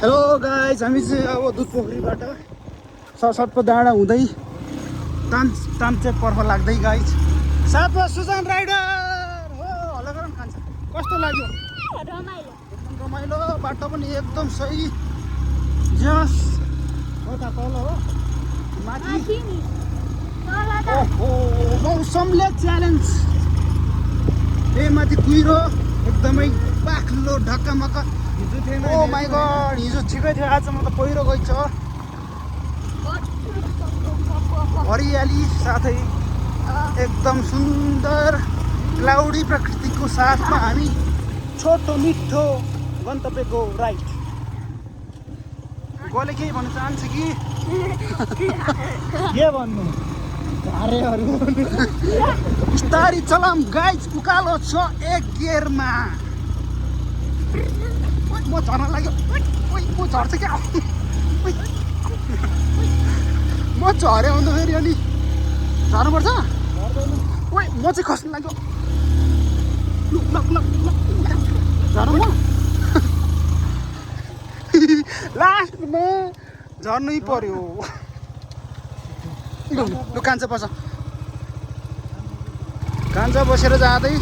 Hello guys, हामी चाहिँ अब दुध पोखरीबाट सटको डाँडा हुँदै तान्चेप पर्फ लाग्दै गाइज साथमा सुजान राइडर हो। हल्ला गरौँ खान्छ। कस्तो लाग्यो? एकदम रमाइलो, बाटो पनि एकदम सही। जस कता तल हो माथि। ओहो, मौसमले च्यालेन्ज। ए माथि कुहिरो एकदमै बाक्लो ढक्कामक्का। ओ माई गड, हिजो ठिकै थियो, आज म त पहिरो गइछ। हरियाली साथै एकदम सुन्दर क्लाउडी प्रकृतिको साथमा हामी छोटो मिठो गन्तव्यको राइड। कसले केही भन्न चाहन्छ कि? के भन्नु? धारेहरू बिस्तारी चलाम गाइज, उकालो छ एक गियरमा। म झर्न लाग्यो, म झर्छ क्या। म झऱ्यो भने त फेरि अनि झर्नुपर्छ। ओइ म चाहिँ खस्नु लाग्यो। झर्नु म लास्टमा झर्नै पर्यो। लु कान्छा बस, कान्छा बसेर जाँदै